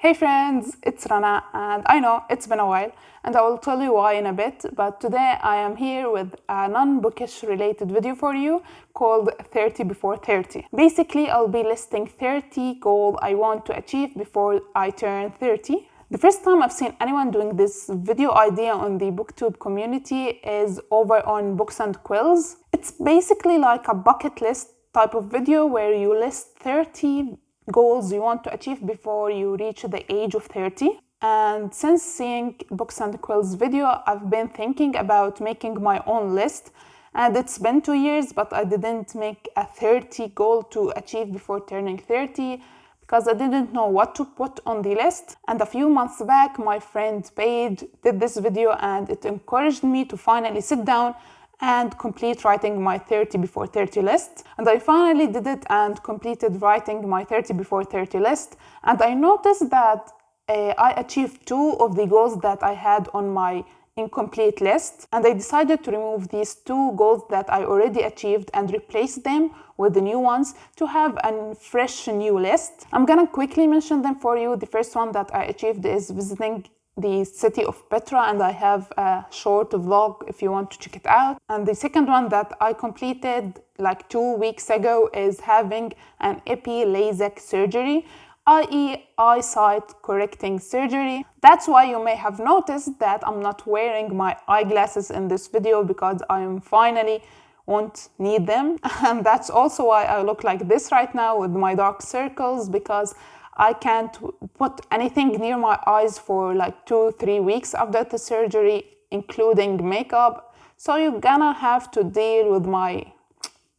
Hey friends, it's Rana, and I know it's been a while, and I will tell you why in a bit, but today I am here with a non-bookish related video for you called 30 before 30. Basically, I'll be listing 30 goals I want to achieve before I turn 30. The first time I've seen anyone doing this video idea on the booktube community is over on Books and Quills. It's basically like a bucket list type of video where you list 30 goals you want to achieve before you reach the age of 30. And since seeing Books and Quills video, I've been thinking about making my own list, and it's been 2 years, but I didn't make a 30 goal to achieve before turning 30 because I didn't know what to put on the list. And a few months back, my friend Paige did this video and it encouraged me to finally sit down and complete writing my 30 before 30 list. And I finally did it and completed writing my 30 before 30 list. And I noticed that I achieved 2 of the goals that I had on my incomplete list. And I decided to remove these 2 goals that I already achieved and replace them with the new ones to have a fresh new list. I'm gonna quickly mention them for you. The first one that I achieved is visiting the city of Petra, and I have a short vlog if you want to check it out. And the second one that I completed like 2 weeks ago is having an epi LASIK surgery, i.e. eyesight correcting surgery. That's why you may have noticed that I'm not wearing my eyeglasses in this video, because I finally won't need them. And that's also why I look like this right now with my dark circles, because I can't put anything near my eyes for like 2-3 weeks after the surgery, including makeup. So you're gonna have to deal with my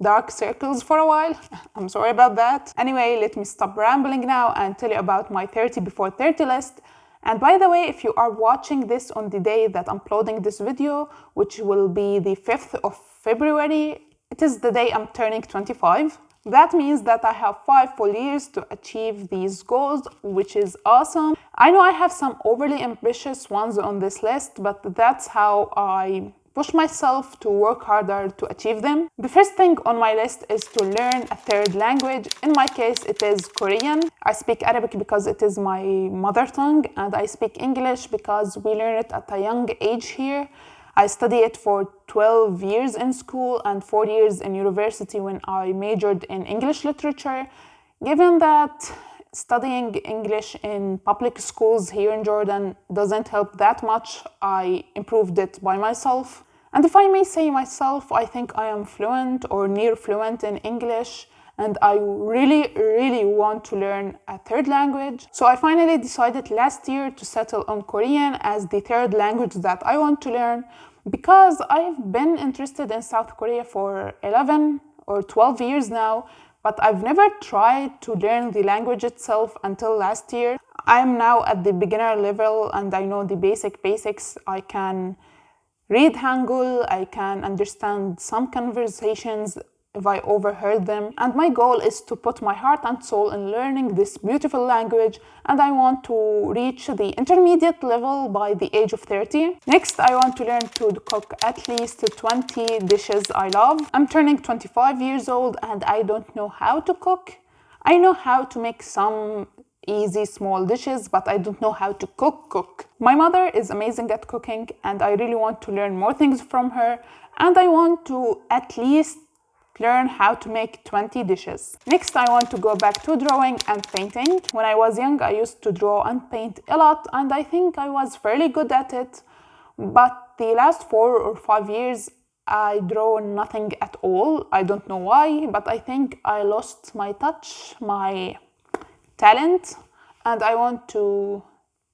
dark circles for a while. I'm sorry about that. Anyway, let me stop rambling now and tell you about my 30 before 30 list. And by the way, if you are watching this on the day that I'm uploading this video, which will be the 5th of February, it is the day I'm turning 25. That means that I have 5 full years to achieve these goals, which is awesome. I know I have some overly ambitious ones on this list, but that's how I push myself to work harder to achieve them. The first thing on my list is to learn a 3rd language. In my case, it is Korean. I speak Arabic because it is my mother tongue, and I speak English because we learn it at a young age here. I studied it for 12 years in school and 4 years in university when I majored in English literature. Given that studying English in public schools here in Jordan doesn't help that much, I improved it by myself. And if I may say myself, I think I am fluent or near fluent in English, and I really want to learn a 3rd language. So I finally decided last year to settle on Korean as the 3rd language that I want to learn, because I've been interested in South Korea for 11 or 12 years now, but I've never tried to learn the language itself until last year. I'm now at the beginner level and I know the basics. I can read Hangul, I can understand some conversations if I overheard them, and my goal is to put my heart and soul in learning this beautiful language, and I want to reach the intermediate level by the age of 30. Next, I want to learn to cook at least 20 dishes I love. I'm turning 25 years old and I don't know how to cook. I know how to make some easy small dishes, but I don't know how to cook. My mother is amazing at cooking and I really want to learn more things from her, and I want to at least learn how to make 20 dishes. Next, I want to go back to drawing and painting. When I was young, I used to draw and paint a lot, and I think I was fairly good at it. But the last 4 or 5 years, I draw nothing at all. I don't know why, but I think I lost my touch, my talent, and I want to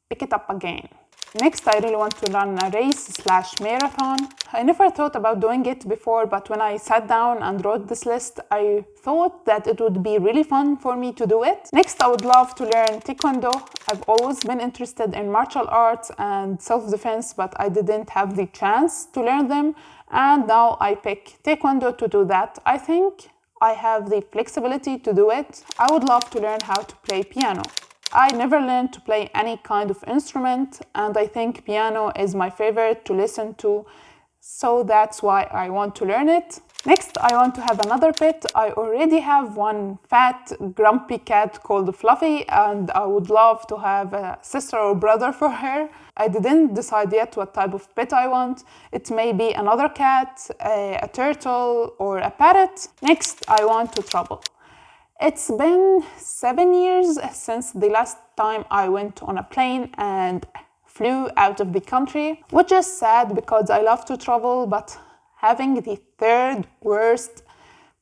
pick it up again. Next, I really want to run a race/marathon. I never thought about doing it before, but when I sat down and wrote this list, I thought that it would be really fun for me to do it. Next, I would love to learn Taekwondo. I've always been interested in martial arts and self-defense, but I didn't have the chance to learn them. And now I pick Taekwondo to do that. I think I have the flexibility to do it. I would love to learn how to play piano. I never learned to play any kind of instrument, and I think piano is my favorite to listen to. so that's why I want to learn it. Next, I want to have another pet. I already have one fat, grumpy cat called Fluffy, and I would love to have a sister or brother for her. I didn't decide yet what type of pet I want. It may be another cat, a turtle, or a parrot. Next, I want to travel. It's been 7 years since the last time I went on a plane and flew out of the country, which is sad because I love to travel, but having the third worst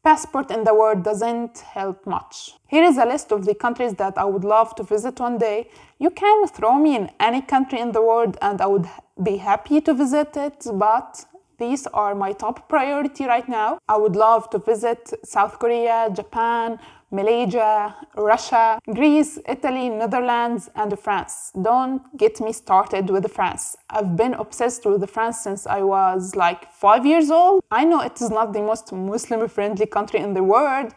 passport in the world doesn't help much. Here is a list of the countries that I would love to visit one day. You can throw me in any country in the world and I would be happy to visit it, but these are my top priority right now. I would love to visit South Korea, Japan, Malaysia, Russia, Greece, Italy, Netherlands, and France. Don't get me started with France. I've been obsessed with France since I was like 5 years old. I know it is not the most Muslim-friendly country in the world,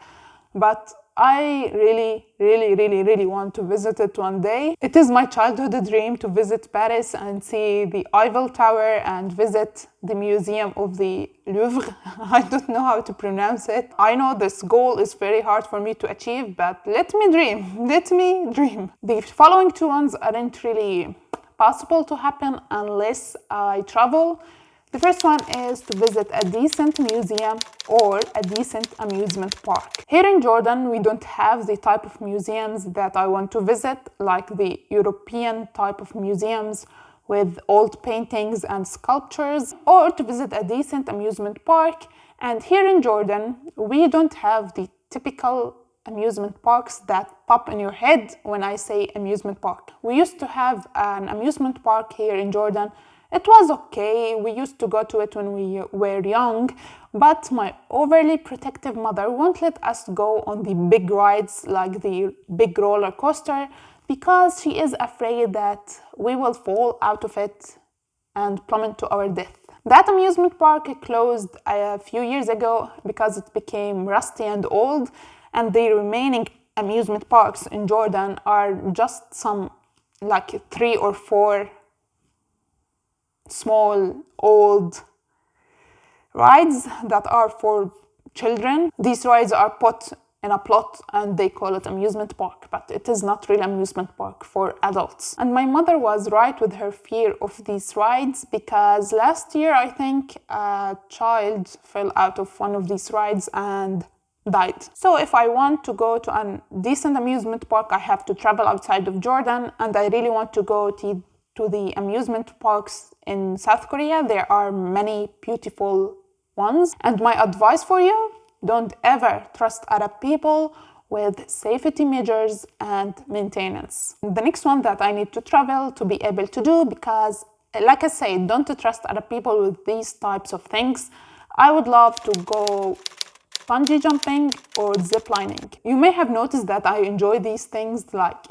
but I really want to visit it one day. It is my childhood dream to visit Paris and see the Eiffel Tower and visit the Museum of the Louvre. I don't know how to pronounce it. I know this goal is very hard for me to achieve, but let me dream. Let me dream. The following two ones aren't really possible to happen unless I travel. The first one is to visit a decent museum or a decent amusement park. Here in Jordan, we don't have the type of museums that I want to visit, like the European type of museums with old paintings and sculptures, or to visit a decent amusement park. And here in Jordan, we don't have the typical amusement parks that pop in your head when I say amusement park. We used to have an amusement park here in Jordan. It was okay, we used to go to it when we were young, but my overly protective mother won't let us go on the big rides like the big roller coaster because she is afraid that we will fall out of it and plummet to our death. That amusement park closed a few years ago because it became rusty and old, and the remaining amusement parks in Jordan are just some like 3 or 4 small, old rides that are for children. These rides are put in a plot and they call it amusement park, but it is not really amusement park for adults. And my mother was right with her fear of these rides because last year I think a child fell out of one of these rides and died. So if I want to go to a decent amusement park, I have to travel outside of Jordan, and I really want to go to the amusement parks in South Korea. There are many beautiful ones. And my advice for you, don't ever trust Arab people with safety measures and maintenance. The next one that I need to travel to be able to do, because like I said, don't trust Arab people with these types of things. I would love to go bungee jumping or zip lining. You may have noticed that I enjoy these things like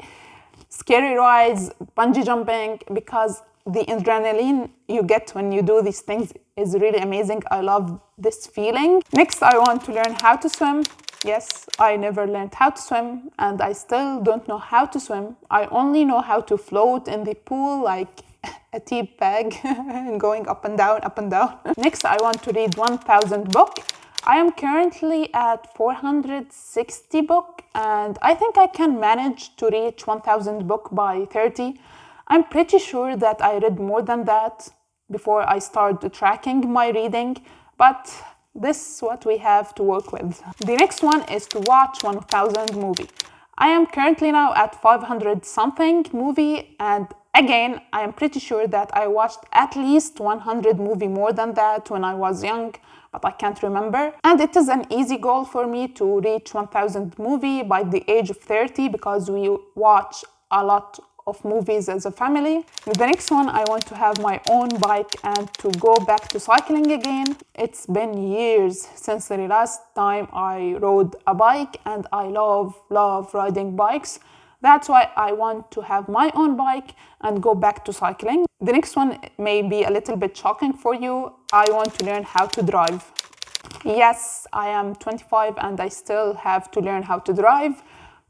scary rides, bungee jumping, because the adrenaline you get when you do these things is really amazing. I love this feeling. Next, I want to learn how to swim. Yes, I never learned how to swim and I still don't know how to swim. I only know how to float in the pool like a tea bag and going up and down, up and down. Next, I want to read 1,000 books. I am currently at 460 books and I think I can manage to reach 1,000 books by 30. I'm pretty sure that I read more than that before I started tracking my reading, but this is what we have to work with. The next one is to watch 1,000 movie. I am currently now at 500 something movie, and again, I am pretty sure that I watched at least 100 movie more than that when I was young, but I can't remember. And it is an easy goal for me to reach 1,000 movie by the age of 30 because we watch a lot of movies as a family. The next one, I want to have my own bike and to go back to cycling again. It's been years since the last time I rode a bike and I love riding bikes. That's why I want to have my own bike and go back to cycling. The next one may be a little bit shocking for you. I want to learn how to drive. Yes, I am 25 and I still have to learn how to drive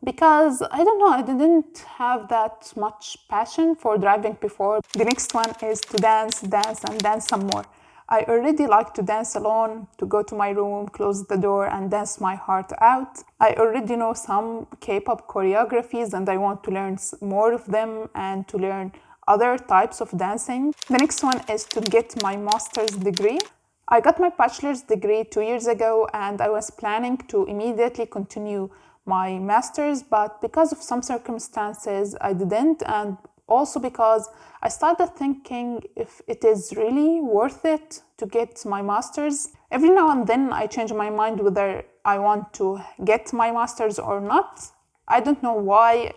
because I don't know, I didn't have that much passion for driving before. The next one is to dance and dance some more. I already like to dance alone, to go to my room, close the door, and dance my heart out. I already know some K-pop choreographies and I want to learn more of them and to learn other types of dancing. The next one is to get my master's degree. I got my bachelor's degree 2 years ago and I was planning to immediately continue my master's, but because of some circumstances I didn't, and also because I started thinking if it is really worth it to get my master's. Every now and then I change my mind whether I want to get my master's or not. I don't know why.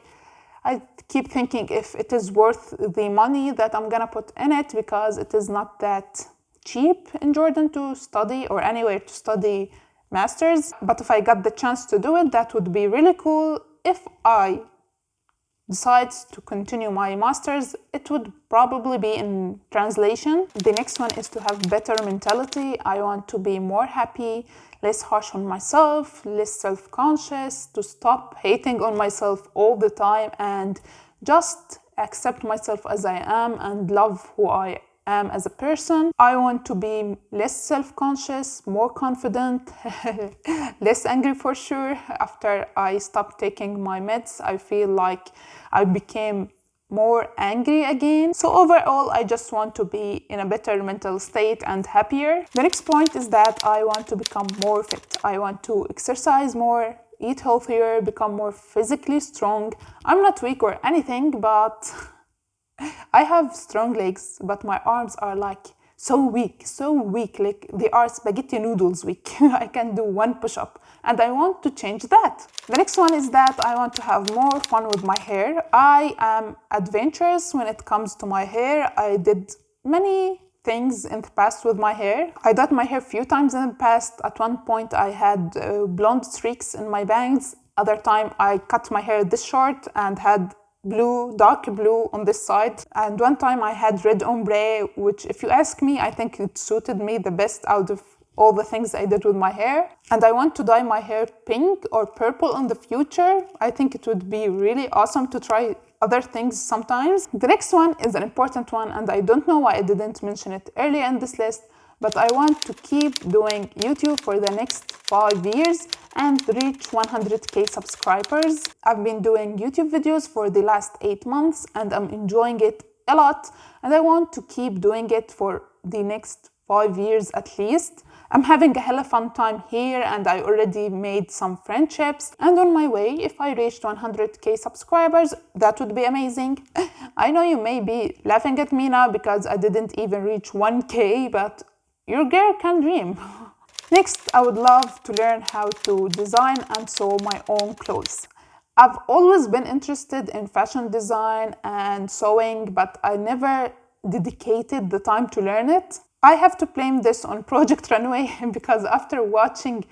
I keep thinking if it is worth the money that I'm gonna put in it, because it is not that cheap in Jordan to study or anywhere to study masters. But if I got the chance to do it, that would be really cool. If I decide to continue my masters, it would probably be in translation. The next one is to have better mentality. I want to be more happy, less harsh on myself, less self-conscious, to stop hating on myself all the time and just accept myself as I am and love who I am as a person. I want to be less self-conscious, more confident, less angry for sure. After I stopped taking my meds, I feel like I became more angry again. So overall, I just want to be in a better mental state and happier. The next point is that I want to become more fit. I want to exercise more, eat healthier, become more physically strong. I'm not weak or anything, but I have strong legs, but my arms are like so weak, like they are spaghetti noodles weak. I can do one push-up and I want to change that. The next one is that I want to have more fun with my hair. I am adventurous when it comes to my hair. I did many things in the past with my hair. I dyed my hair a few times in the past. At one point I had blonde streaks in my bangs. Other time I cut my hair this short and had dark blue on this side, and one time I had red ombre, which if you ask me, I think it suited me the best out of all the things I did with my hair. And I want to dye my hair pink or purple in the future. I think it would be really awesome to try other things sometimes. The next one is an important one, and I don't know why I didn't mention it earlier in this list, but I want to keep doing YouTube for the next 5 years and reach 100k subscribers. I've been doing YouTube videos for the last 8 months and I'm enjoying it a lot, and I want to keep doing it for the next 5 years at least. I'm having a hella fun time here and I already made some friendships, and on my way, if I reached 100k subscribers, that would be amazing. I know you may be laughing at me now because I didn't even reach 1k, but your girl can dream. Next, I would love to learn how to design and sew my own clothes. I've always been interested in fashion design and sewing, but I never dedicated the time to learn it. I have to blame this on Project Runway because after watching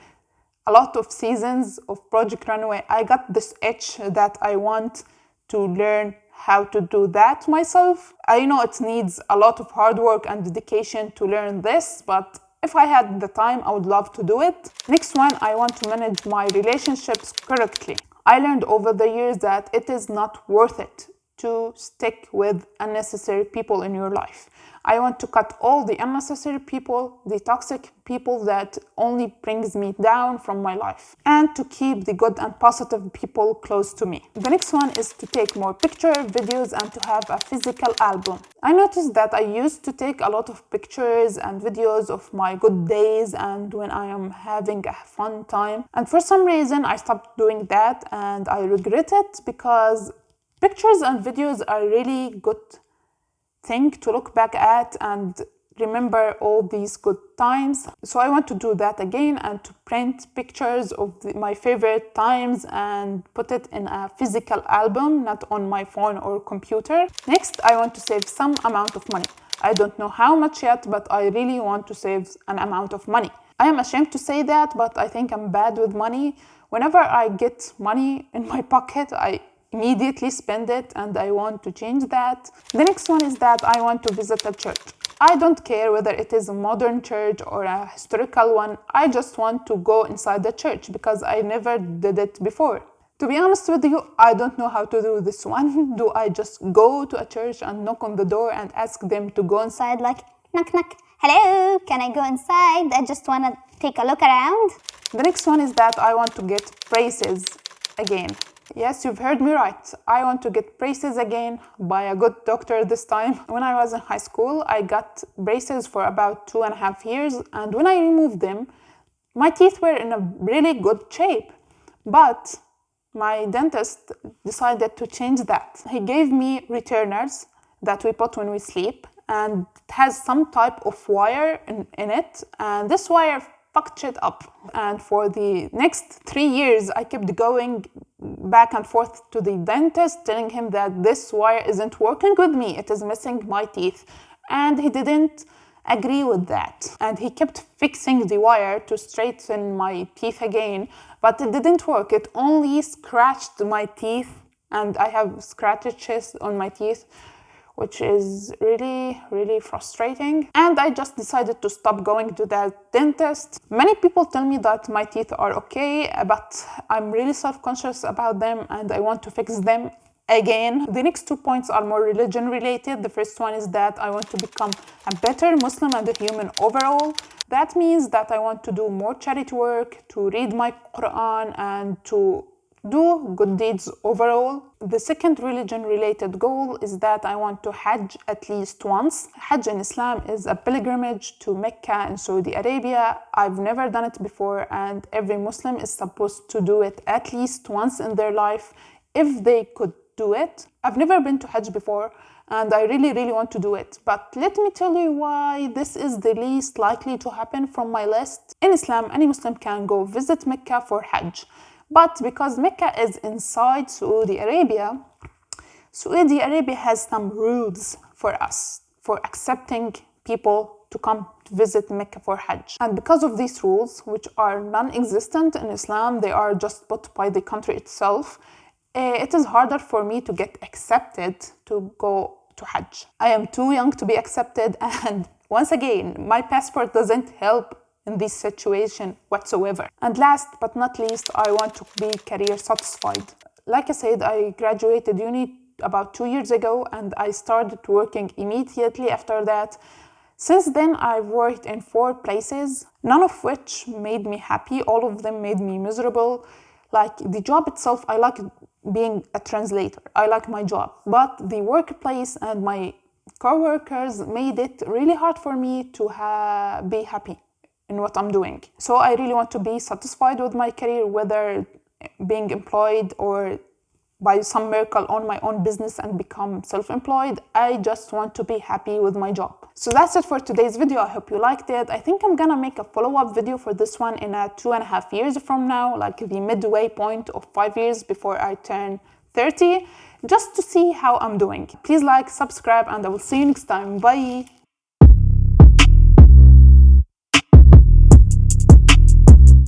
a lot of seasons of Project Runway, I got this itch that I want to learn how to do that myself. I know it needs a lot of hard work and dedication to learn this, but if I had the time, I would love to do it. Next one, I want to manage my relationships correctly. I learned over the years that it is not worth it to stick with unnecessary people in your life. I want to cut all the unnecessary people, the toxic people that only brings me down from my life, and to keep the good and positive people close to me. The next one is to take more pictures, videos, and to have a physical album. I noticed that I used to take a lot of pictures and videos of my good days and when I am having a fun time. And for some reason, I stopped doing that and I regret it, because pictures and videos are really good thing to look back at and remember all these good times. So I want to do that again and to print pictures of my favorite times and put it in a physical album, not on my phone or computer. Next, I want to save some amount of money. I don't know how much yet, but I really want to save an amount of money. I am ashamed to say that, but I think I'm bad with money. Whenever I get money in my pocket, I immediately spend it, and I want to change that. The next one is that I want to visit a church. I don't care whether it is a modern church or a historical one. I just want to go inside the church because I never did it before. To be honest with you, I don't know how to do this one. Do I just go to a church and knock on the door and ask them to go inside, like knock knock, Hello, can I go inside? I just want to take a look around. The next one is that I want to get braces again. Yes, you've heard me right. I want to get braces again by a good doctor this time. When I was in high school, I got braces for about 2.5 years, and when I removed them, my teeth were in a really good shape. But my dentist decided to change that. He gave me retainers that we put when we sleep, and it has some type of wire in it, and this wire fucked shit up. And for the next 3 years, I kept going back and forth to the dentist, telling him that this wire isn't working with me, it is missing my teeth. And he didn't agree with that. And he kept fixing the wire to straighten my teeth again, but it didn't work. It only scratched my teeth, and I have scratches on my teeth, which is really, really frustrating. And I just decided to stop going to that dentist. Many people tell me that my teeth are okay, but I'm really self-conscious about them and I want to fix them again. The next 2 points are more religion related. The first one is that I want to become a better Muslim and a human overall. That means that I want to do more charity work, to read my Quran, and to do good deeds overall. The second religion-related goal is that I want to Hajj at least once. Hajj in Islam is a pilgrimage to Mecca in Saudi Arabia. I've never done it before, and every Muslim is supposed to do it at least once in their life if they could do it. I've never been to Hajj before, and I really, really want to do it. But let me tell you why this is the least likely to happen from my list. In Islam, any Muslim can go visit Mecca for Hajj. But because Mecca is inside Saudi Arabia, Saudi Arabia has some rules for us for accepting people to come to visit Mecca for Hajj. And because of these rules, which are non-existent in Islam, they are just put by the country itself, it is harder for me to get accepted to go to Hajj. I am too young to be accepted, and once again, my passport doesn't help in this situation whatsoever. And last but not least, I want to be career satisfied. Like I said, I graduated uni about 2 years ago, and I started working immediately after that. Since then, I've worked in 4 places, none of which made me happy. All of them made me miserable. Like the job itself, I like being a translator. I like my job. But the workplace and my co-workers made it really hard for me to be happy in what I'm doing. So I really want to be satisfied with my career, whether being employed or by some miracle own my own business and become self-employed. I just want to be happy with my job. So that's it for today's video. I hope you liked it. I think I'm gonna make a follow-up video for this one in 2.5 years from now, like the midway point of 5 years before I turn 30, just to see how I'm doing. Please like, subscribe, and I will see you next time. Bye!